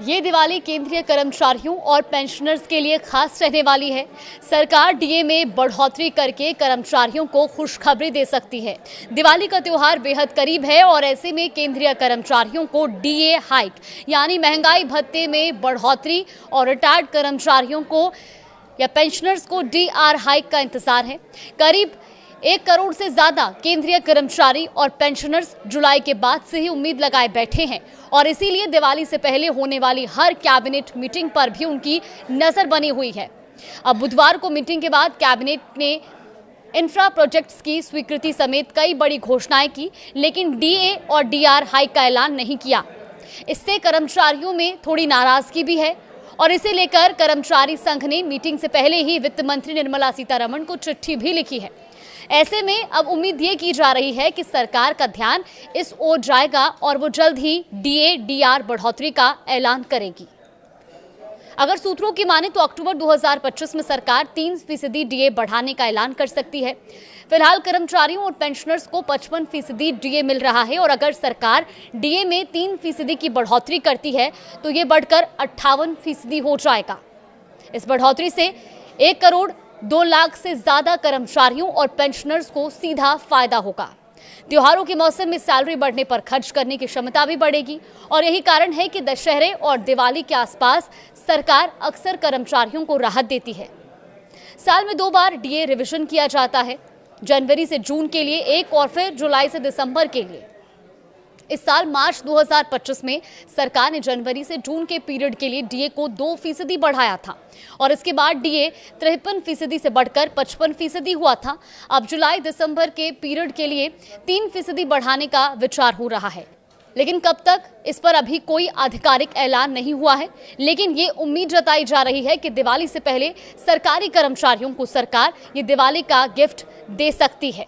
ये दिवाली केंद्रीय कर्मचारियों और पेंशनर्स के लिए खास रहने वाली है। सरकार डीए में बढ़ोतरी करके कर्मचारियों को खुशखबरी दे सकती है। दिवाली का त्योहार बेहद करीब है और ऐसे में केंद्रीय कर्मचारियों को डीए हाइक यानी महंगाई भत्ते में बढ़ोतरी और रिटायर्ड कर्मचारियों को या पेंशनर्स को डीआर हाइक का इंतजार है। करीब 1 करोड़ से ज्यादा केंद्रीय कर्मचारी और पेंशनर्स जुलाई के बाद से ही उम्मीद लगाए बैठे हैं और इसीलिए दिवाली से पहले होने वाली हर कैबिनेट मीटिंग पर भी उनकी नजर बनी हुई है। अब बुधवार को मीटिंग के बाद कैबिनेट ने इंफ्रा प्रोजेक्ट्स की स्वीकृति समेत कई बड़ी घोषणाएं की, लेकिन डीए और डीआर हाइक का ऐलान नहीं किया। इससे कर्मचारियों में थोड़ी नाराजगी भी है और इसे लेकर कर्मचारी संघ ने मीटिंग से पहले ही वित्त मंत्री निर्मला सीतारमण को चिट्ठी भी लिखी है। ऐसे में अब उम्मीद ये की जा रही है कि सरकार का ध्यान इस ओर जाएगा और वो जल्द ही डीए डीआर बढ़ोतरी का ऐलान करेगी। अगर सूत्रों की माने तो अक्टूबर 2025 में सरकार 3% डीए बढ़ाने का ऐलान कर सकती है। फिलहाल कर्मचारियों और पेंशनर्स को 55% डीए मिल रहा है और अगर सरकार डीए में 3% की बढ़ोतरी करती है तो ये बढ़कर 58% हो जाएगा। इस बढ़ोतरी से 1 करोड़ 2 लाख से ज्यादा कर्मचारियों और पेंशनर्स को सीधा फायदा होगा। त्योहारों के मौसम में सैलरी बढ़ने पर खर्च करने की क्षमता भी बढ़ेगी और यही कारण है कि दशहरे और दिवाली के आसपास सरकार अक्सर कर्मचारियों को राहत देती है। साल में 2 बार डीए रिवीजन किया जाता है, जनवरी से जून के लिए एक और फिर जुलाई से दिसंबर के लिए। इस साल मार्च 2025 में सरकार ने जनवरी से जून के पीरियड के लिए डीए को 2% बढ़ाया था और इसके बाद डीए 53% से बढ़कर 55% हुआ था। अब जुलाई दिसंबर के पीरियड के लिए 3% बढ़ाने का विचार हो रहा है, लेकिन कब तक इस पर अभी कोई आधिकारिक ऐलान नहीं हुआ है। लेकिन ये उम्मीद जताई जा रही है कि दिवाली से पहले सरकारी कर्मचारियों को सरकार ये दिवाली का गिफ्ट दे सकती है।